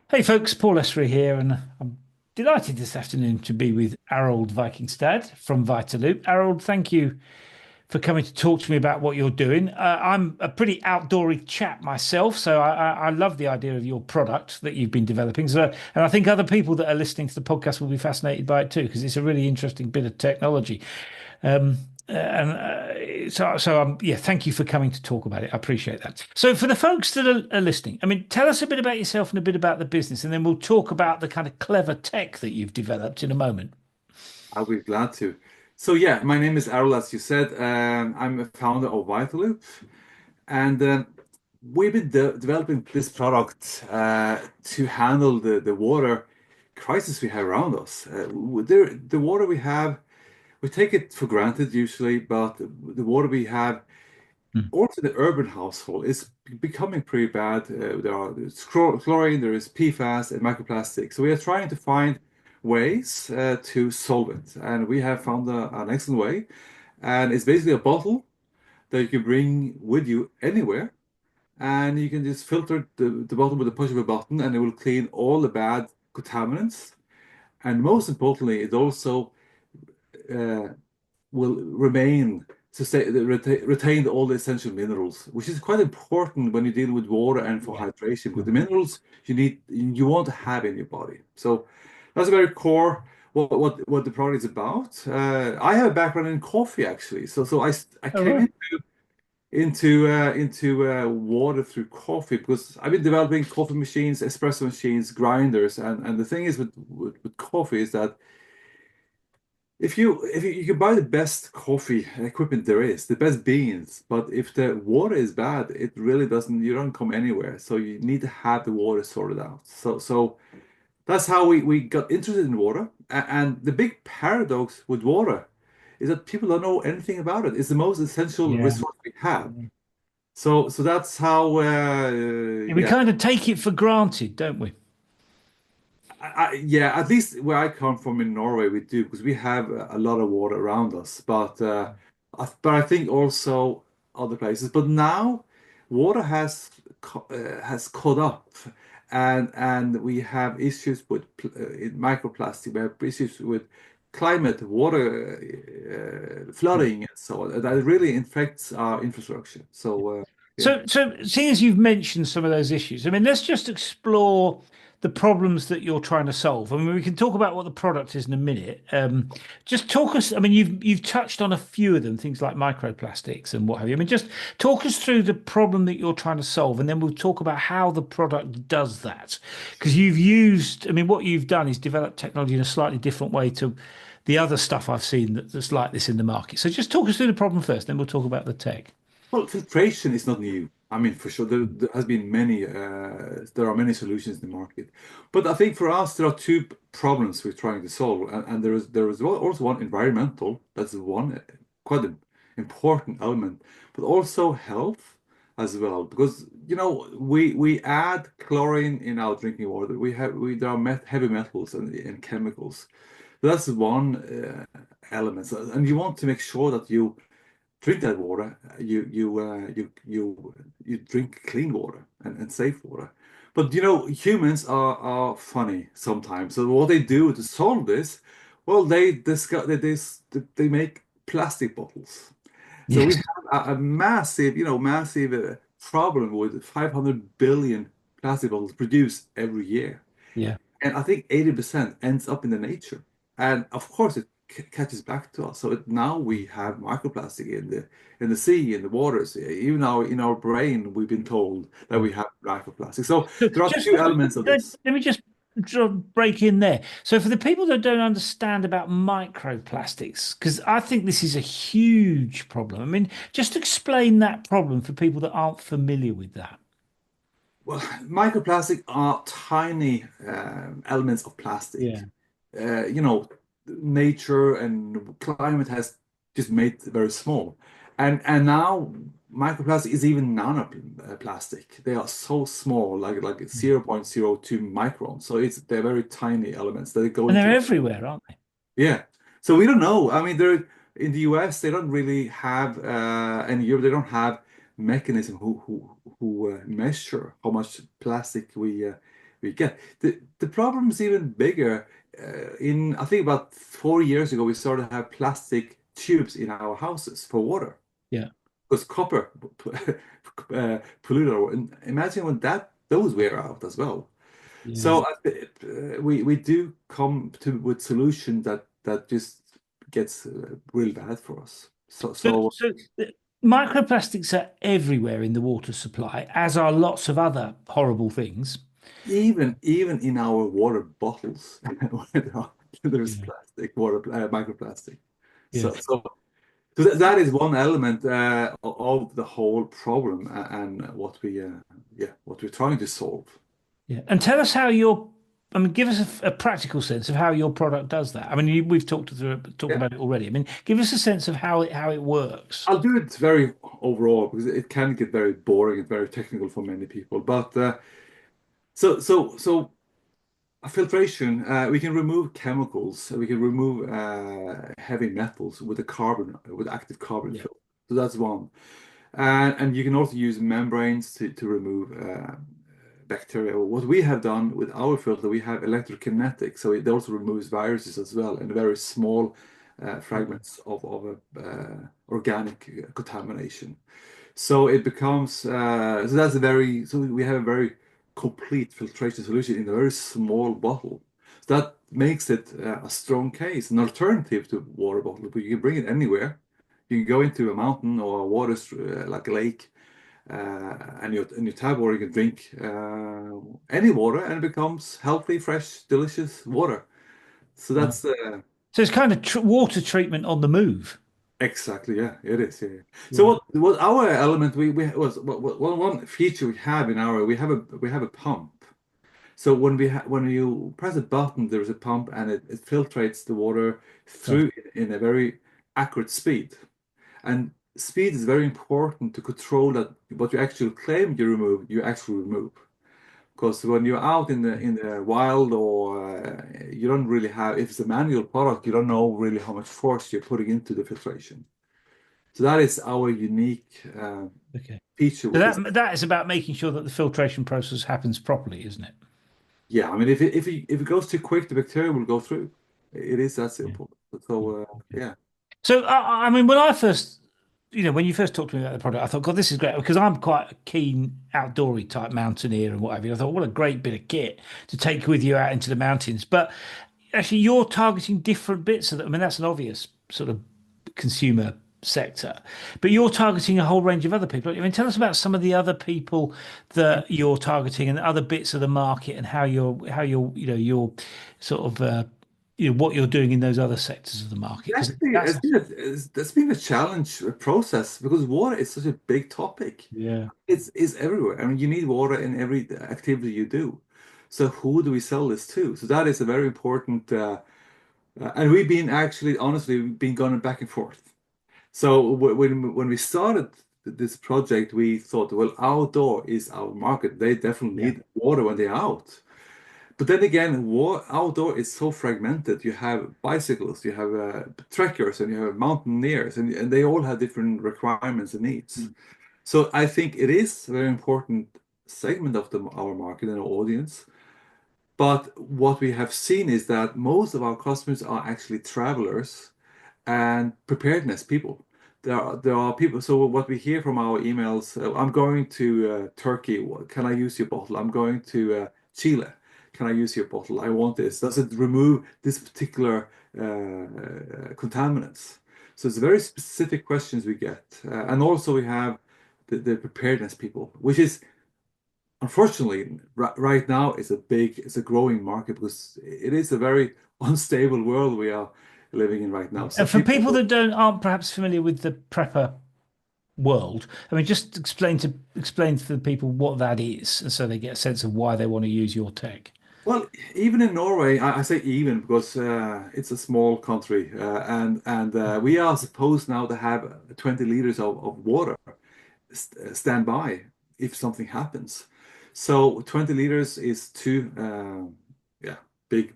Hey folks, Paul Essery here, and I'm delighted this afternoon to be with Arild Vikingstad from Vitaloop. Arild, thank you for coming to talk to me about what you're doing. I'm a pretty outdoory chap myself, so I love the idea of your product that you've been developing. So, and I think other people that are listening to the podcast will be fascinated by it too, because it's a really interesting bit of technology. Um, yeah, thank you for coming to talk about it. I appreciate that. So, for the folks that are listening, I mean, tell us a bit about yourself and a bit about the business, and then we'll talk about the kind of clever tech that you've developed in a moment. I'll be glad to. So yeah, my name is Arild, as you said. I'm a founder of Vitaloop, and we've been developing this product to handle the water crisis we have around us. The water we have, we take it for granted usually, but the water we have, Mm. also the urban household, is becoming pretty bad. There's chlorine, there is PFAS and microplastics. So we are trying to find ways to solve it, and we have found an excellent way. And it's basically a bottle that you can bring with you anywhere, and you can just filter the bottle with the push of a button, and it will clean all the bad contaminants. And most importantly, it also uh, will remain retain all the essential minerals, which is quite important when you deal with water and for Yeah. hydration, because the Mhm. minerals you want to have in your body. So that's a very core what the product is about. I have a background in coffee actually, so I All came right. into water through coffee because I've been developing coffee machines, espresso machines, grinders, and the thing is with coffee is that if you can buy the best coffee equipment there is, the best beans, but if the water is bad, it really doesn't, you don't come anywhere. So you need to have the water sorted out. So that's how we got interested in water. And the big paradox with water is that people don't know anything about it. It's the most essential Yeah. resource we have. So that's how Yeah, we yeah. kind of take it for granted, don't we? Yeah, at least where I come from in Norway, we do because we have a lot of water around us. But I think also other places. But now, water has caught up, and we have issues with in microplastic. We have issues with climate, water, flooding, and so on. That really infects our infrastructure. So yeah. So seeing as you've mentioned some of those issues, I mean, let's just explore the problems that you're trying to solve. I mean, we can talk about what the product is in a minute. Just talk us. I mean, you've touched on a few of them, things like microplastics and what have you. I mean, just talk us through the problem that you're trying to solve, and then we'll talk about how the product does that. Because you've used, I mean, what you've done is develop technology in a slightly different way to the other stuff I've seen that's like this in the market. So just talk us through the problem first, then we'll talk about the tech. Well, filtration is not new. I mean, for sure, there has been there are many solutions in the market. But I think for us, there are two problems we're trying to solve. And there is also one environmental, that's one quite an important element, but also health as well. Because, we add chlorine in our drinking water. There are heavy metals and chemicals. That's one element. And you want to make sure that you drink that water, you drink clean water and safe water. But humans are funny sometimes. So what they do to solve this, well, they make plastic bottles. So we Yes. have a massive problem with 500 billion plastic bottles produced every year. Yeah. And I think 80% ends up in the nature. And of course, it catches back to us. So now we have microplastic in the sea, in the waters. Even in our brain, we've been told that we have microplastic. So So there are just two elements of this. let me just sort of break in there. So for the people that don't understand about microplastics, because I think this is a huge problem. I mean, just explain that problem for people that aren't familiar with that. Well, microplastic are tiny elements of Yeah. plastic. Nature and climate has just made it very small. And now microplastic is even nanoplastic. They are so small, like 0.02 microns. So they're very tiny elements that go And they're into. everywhere, aren't they? Yeah. So we don't know. I mean, they're in the US, they don't really have, and Europe, they don't have mechanism who measure how much plastic we get. The problem is even bigger. In I think about 4 years ago, we started to have plastic tubes in our houses for water Yeah. because copper polluted our. And imagine when that those wear out as well. Yeah. So we do come to with solution that just gets real bad for us. So So, so so microplastics are everywhere in the water supply, as are lots of other horrible things. even in our water bottles, there's Yeah. plastic, water microplastic. Yeah. So that is one element of the whole problem and what we yeah what we're trying to solve. Yeah. And tell us how your, I mean, give us a practical sense of how your product does that. I mean, we've talked Yeah, about it already. I mean, give us a sense of how it works. I'll do it very overall because it can get very boring and very technical for many people. But so filtration, we can remove chemicals, we can remove heavy metals with a carbon, with active carbon Yeah. filter. So that's one. And you can also use membranes to remove bacteria. What we have done with our filter, we have electrokinetic, so it also removes viruses as well and very small fragments of organic contamination. So it becomes so that's a very so we have a very complete filtration solution in a very small bottle. So that makes it a strong case, an alternative to water bottle. But you can bring it anywhere. You can go into a mountain or a water like a lake, and you tap water. You can drink any water, and it becomes healthy, fresh, delicious water. So Wow. that's So it's kind of tr water treatment on the move. exactly, yeah, it is. Yeah. So Yeah. what our element we was one feature we have in our we have a pump. So when you press a button, there's a pump and it filtrates the water God. through in a very accurate speed. And speed is very important to control that what you actually claim you actually remove. Because when you're out in the wild or you don't really have if it's a manual product, you don't know really how much force you're putting into the filtration. So that is our unique Okay. feature So with this. that is about making sure that the filtration process happens properly, isn't it? Yeah, I mean, if it goes too quick, the bacteria will go through. It is that Yeah. simple. Yeah. So Okay. yeah, So I mean, when I first, when you first talked to me about the product, I thought, God, this is great because I'm quite a keen outdoorsy type mountaineer and what have you. I thought, what a great bit of kit to take with you out into the mountains. But actually, you're targeting different bits of that. I mean, that's an obvious sort of consumer sector, but you're targeting a whole range of other people. I mean, tell us about some of the other people that you're targeting and other bits of the market and how you're you're sort of what you're doing in those other sectors of the market because actually, that's that's been a challenge process because water is such a big topic. yeah. It's everywhere. I mean, you need water in every activity you do. So who do we sell this to? So that is a very important. And we've been actually, honestly, we've been going back and forth. So when we started this project, we thought, well, outdoor is our market. They definitely Yeah. need water when they're out. But then again, outdoor is so fragmented. You have bicyclists, you have trekkers, and you have mountaineers, and they all have different requirements and needs. Mm. So I think it is a very important segment of our market and our audience. But what we have seen is that most of our customers are actually travelers and preparedness people. There are people. So what we hear from our emails, I'm going to Turkey. Can I use your bottle? I'm going to Chile. Can I use your bottle? I want this. Does it remove this particular contaminants? So it's very specific questions we get, and also we have the preparedness people, which is unfortunately right now it's a growing market because it is a very unstable world we are living in right now. So And for people people that don't aren't perhaps familiar with the prepper world, I mean, just explain to the people what that is, and so they get a sense of why they want to use your tech. well, even in Norway, I say even because it's a small country, and we are supposed now to have 20 liters of water stand by if something happens. So 20 liters is two, yeah, big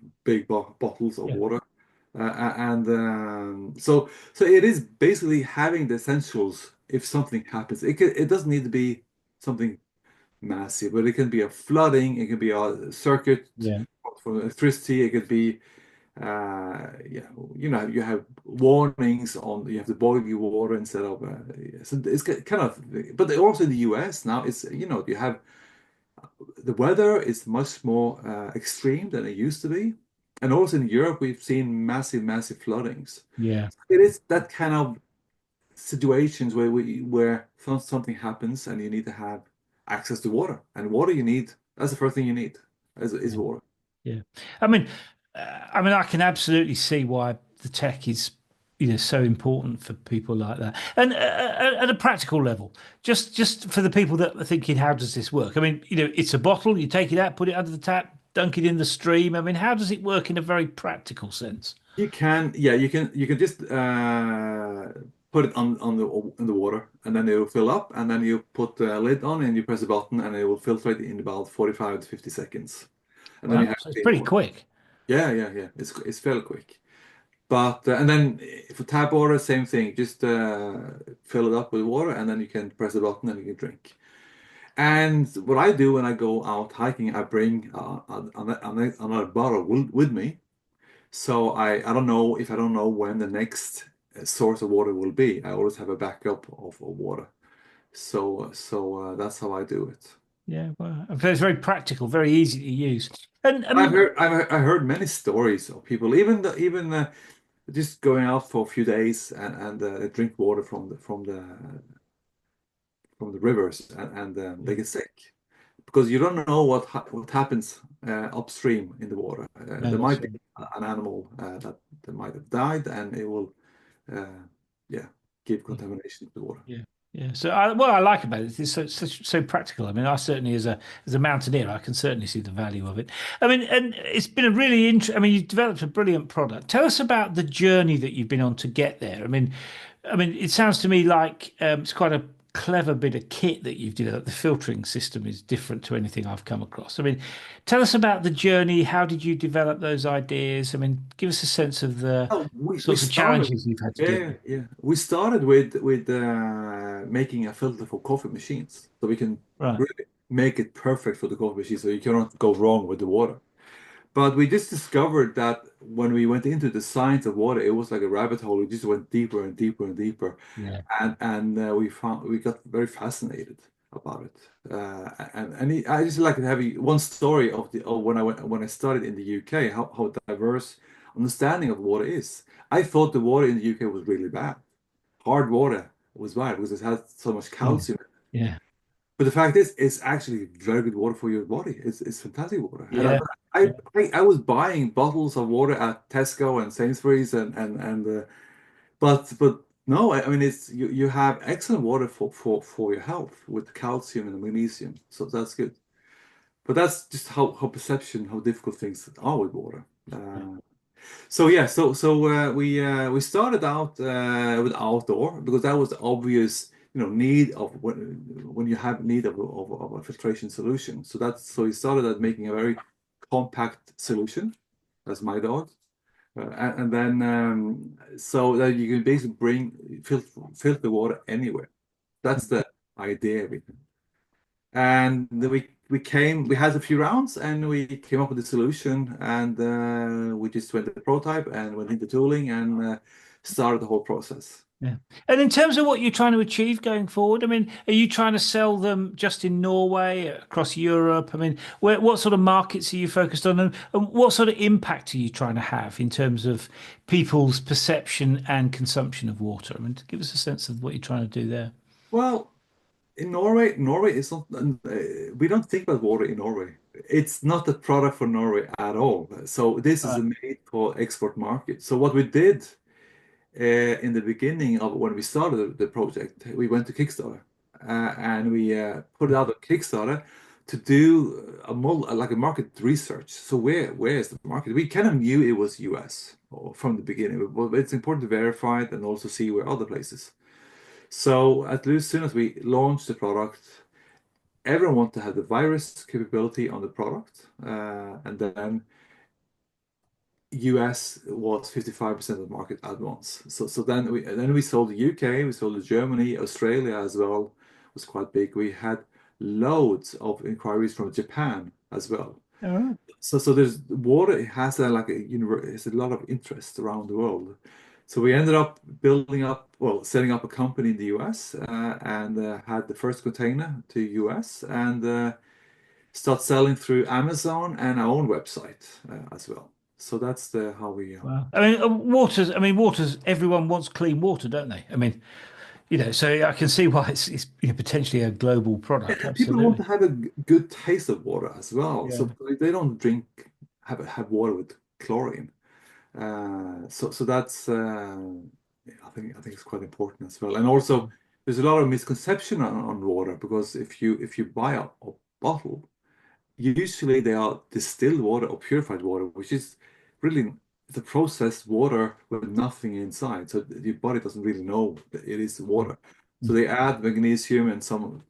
bottles of Yeah. water, and so it is basically having the essentials if something happens. It doesn't need to be something massive, but it can be a flooding, it can be a circuit Yeah. for electricity, it could be yeah, you have warnings on you have to boil your water instead of so it's kind of, but also in the US now it's you have the weather is much more extreme than it used to be, and also in Europe we've seen massive floodings. Yeah. It is that kind of situations where something happens and you need to have access to water, and water you need, that's the first thing you need is Yeah. water. Yeah. I mean, I can absolutely see why the tech is, so important for people like that. And at a practical level, just for the people that are thinking, how does this work? I mean, it's a bottle, you take it out, put it under the tap, dunk it in the stream. I mean, how does it work in a very practical sense? You can, yeah, you can just put it on the in the water, and then it will fill up, and then you put the lid on, and you press a button, and it will filtrate in about 45 to 50 seconds, and then you Wow. have So it's clean pretty water. quick. Yeah. It's fairly quick. But and then for tap water, same thing. Just fill it up with water, and then you can press a button, and you can drink. And what I do when I go out hiking, I bring another bottle with me. So I don't know if I don't know when the next source of water will be. I always have a backup of water. So that's how I do it. Yeah. Well, it's very practical, very easy to use. And I I've mean, heard I heard many stories of people even just going out for a few days and they drink water from the rivers and they yeah, get sick because you don't know what happens upstream in the water. no, There that's might be right. an animal that might have died, and it will uh, yeah give Yeah. contamination to the water. Yeah, yeah. So what I like about it is so practical. I mean, I certainly, as a mountaineer, I can certainly see the value of it. I mean, and it's been a really interesting. I mean, you've developed a brilliant product. Tell us about the journey that you've been on to get there. I mean, it sounds to me like it's quite a clever bit of kit that you've developed. The filtering system is different to anything I've come across. I mean, tell us about the journey. How did you develop those ideas? I mean, give us a sense of the Oh, we sorts of started. challenges you've had to deal Yeah, with. yeah. We started with making a filter for coffee machines, so we can Right. really make it perfect for the coffee machine, so you cannot go wrong with the water. But we just discovered that when we went into the science of water, it was like a rabbit hole. We just went deeper and deeper and deeper, Yeah. and we got very fascinated about it. I just like to have one story of when I studied in the UK, how diverse understanding of water is. I thought the water in the UK was really bad. Hard water was bad because it had so much Yeah. calcium. Yeah. But the fact is, it's actually very good water for your body. It's fantastic water. And Yeah. I was buying bottles of water at Tesco and Sainsbury's and but no, I mean it's you have excellent water for your health with calcium and magnesium. So that's good. But that's just how perception, how difficult things are with water. Yeah. So yeah, we started out with outdoor because that was the obvious, need of when you have need of a filtration solution. So we started at making a very compact solution. That's my dog, and then so that you can basically filter water anywhere. That's the idea of it. And then we had a few rounds and we came up with a solution and we just went to the prototype and went into tooling and started the whole process. Yeah. And in terms of what you're trying to achieve going forward, I mean, are you trying to sell them just in Norway, across Europe? I mean, what sort of markets are you focused on, and what sort of impact are you trying to have in terms of people's perception and consumption of water? I mean, to give us a sense of what you're trying to do there. Well, in Norway is not, we don't think about water in Norway. It's not a product for Norway at all. So this is Right. a made for export market. So what we did in the beginning of when we started the project, we went to Kickstarter and we put it out on Kickstarter to do like a market research. So where is the market? We kind of knew it was US from the beginning, but it's important to verify it and also see where other places. So at least as soon as we launched the product, everyone wanted to have the virus capability on the product, and then US was 55% of the market at once. So then we sold the UK, we sold to Germany, Australia as well was quite big. We had loads of inquiries from Japan as well. All right. So there's water. It has a like a it's a lot of interest around the world. So we ended up building up, well, setting up a company in the US and had the first container to US and start selling through Amazon and our own website as well. So that's the how we. Wow. I mean, water's, everyone wants clean water, don't they? I mean, so I can see why it's potentially a global product. People want Absolutely. to have a good taste of water as well. Yeah. So they don't drink have water with chlorine. So that's yeah, I think it's quite important as well. And also there's a lot of misconception on water because if you buy a bottle, usually they are distilled water or purified water, which is really the processed water with nothing inside. So your body doesn't really know that it is water. So they add magnesium and some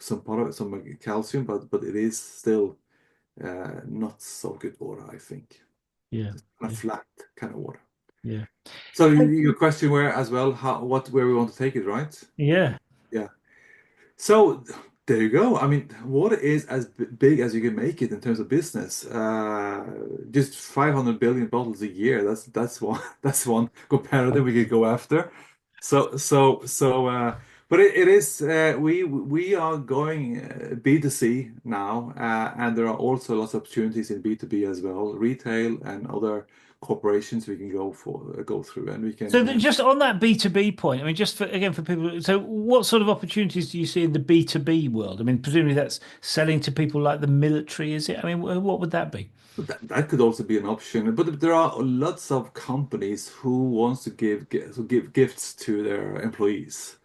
calcium, but it is still not so good water, I think. Yeah. It's kind of Yeah. flat kind of water. Yeah. So your question where as well, where we want to take it, right? Yeah. Yeah. So there you go. I mean, water is as big as you can make it in terms of business. Just 500 billion bottles a year. That's one that's one comparative we could go after. So, but it is we are going B2C now, and there are also lots of opportunities in B2B as well, retail and other corporations we can go through, and we So can. just on that B2B point, I mean, just for again for people, so what sort of opportunities do you see in the B2B world? I mean, presumably that's selling to people like the military, is it? I mean, what would that be? But that could also be an option. But there are lots of companies who wants to give gifts to their employees,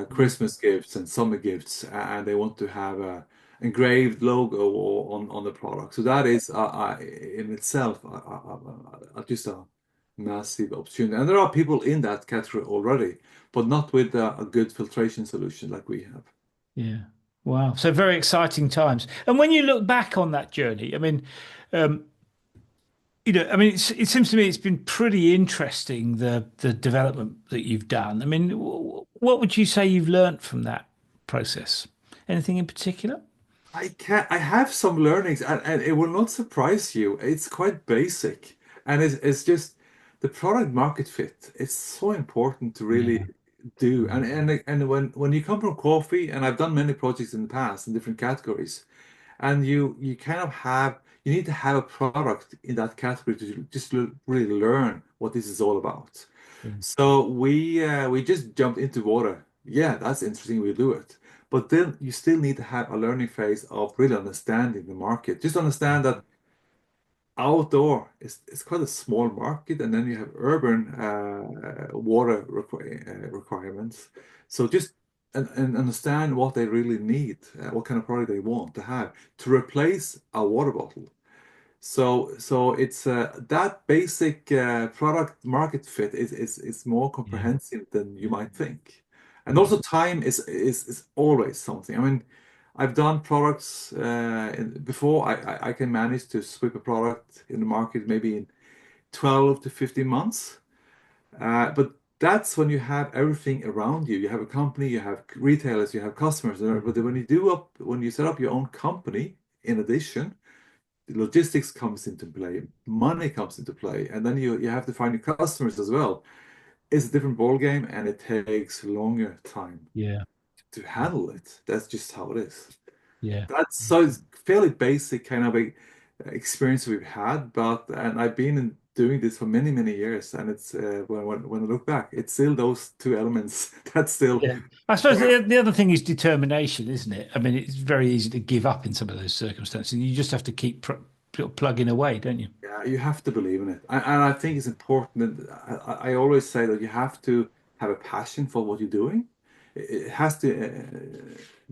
Christmas gifts and summer gifts, and they want to have a engraved logo on the product. So that is in itself just a massive opportunity. And there are people in that category already, but not with a good filtration solution like we have. Yeah. Wow. So very exciting times. And when you look back on that journey, I mean, um, I mean, it seems to me it's been pretty interesting the development that you've done. I mean, what would you say you've learned from that process? Anything in particular? I have some learnings and it will not surprise you. It's quite basic and it's just the product market fit. It's so important to really Yeah. do. And when you come from coffee, and I've done many projects in the past in different categories, and you kind of have you need to have a product in that category to just really learn what this is all about. Yeah. So we just jumped into water. Yeah, that's interesting. We do it. But then you still need to have a learning phase of really understanding the market. Just understand that outdoor is quite a small market, and then you have urban water requirements. So just and understand what they really need, what kind of product they want to have to replace a water bottle. So it's that basic product market fit is more Yeah. comprehensive than you might think. And Yeah. also time is always something. I mean, I've done products before. I can manage to sweep a product in the market maybe in 12 to 15 months. But that's when you have everything around you. You have a company, you have retailers, you have customers. But when you set up your own company, in addition, the logistics comes into play, money comes into play, and then you have to find your customers as well. It's a different ball game, and it takes longer time Yeah. to handle it. That's just how it is. Yeah. That's so it's fairly basic kind of a experience we've had, but and I've been doing this for many years, and it's when I look back, it's still those two elements that still. Yeah. I suppose the other thing is determination, isn't it? I mean, it's very easy to give up in some of those circumstances. You just have to keep plugging away, don't you? Yeah, you have to believe in it. And I think it's important. I always say that you have to have a passion for what you're doing. It has to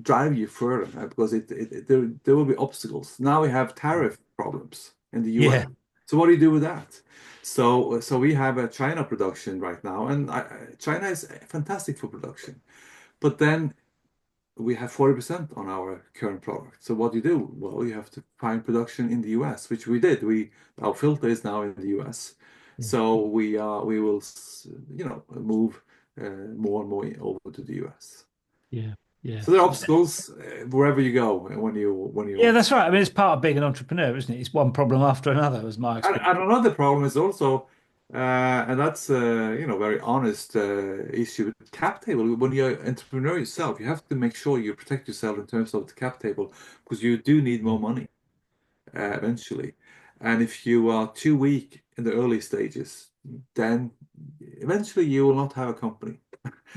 drive you further because there will be obstacles. Now we have tariff problems in the US. Yeah. So what do you do with that? So we have a China production right now, and China is fantastic for production. But then we have 40% on our current product. So what do you do? Well, you have to find production in the US, which we did. Our filter is now in the US. Yeah. So we will move more and more over to the US. Yeah. Yeah. So there are obstacles wherever you go when Yeah, you that's right. I mean, it's part of being an entrepreneur, isn't it? It's one problem after another, was my experience. and another problem is also and that's very honest issue with cap table. When you're an entrepreneur yourself, you have to make sure you protect yourself in terms of the cap table because you do need more money eventually. And if you are too weak in the early stages, then eventually you will not have a company.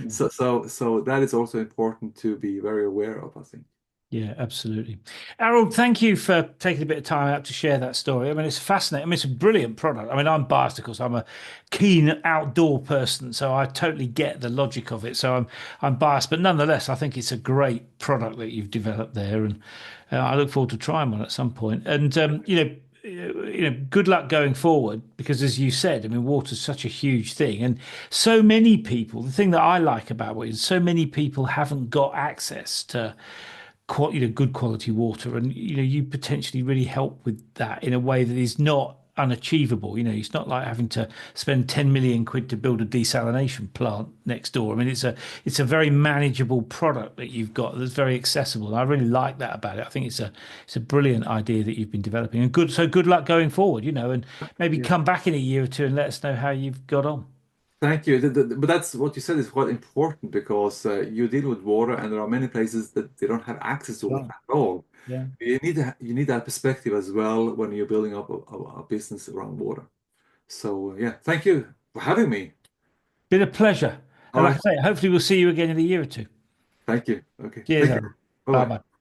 Yeah. So that is also important to be very aware of, I think. Yeah, absolutely. Arild, thank you for taking a bit of time out to share that story. I mean, it's fascinating. I mean, it's a brilliant product. I mean, I'm biased, of course. I'm a keen outdoor person, so I totally get the logic of it. So I'm biased, but nonetheless, I think it's a great product that you've developed there, and I look forward to trying one at some point. And good luck going forward because, as you said, I mean, water's such a huge thing, and so many people. The thing that I like about it is so many people haven't got access to good quality water, and you potentially really help with that in a way that is not unachievable. It's not like having to spend 10 million quid to build a desalination plant next door. I mean, it's a very manageable product that you've got that's very accessible. And I really like that about it. I think it's a brilliant idea that you've been developing, and good luck going forward, and maybe Yeah. come back in a year or two and let us know how you've got on. Thank you. But that's what you said is quite important because you deal with water, and there are many places that they don't have access to water Right. at all. Yeah. You need that perspective as well when you're building up a business around water. So yeah, thank you for having me. Been a pleasure. And All like right, I say, hopefully we'll see you again in a year or two. thank you. Okay, Cheers, take Aaron. care. Bye Bye bye. bye.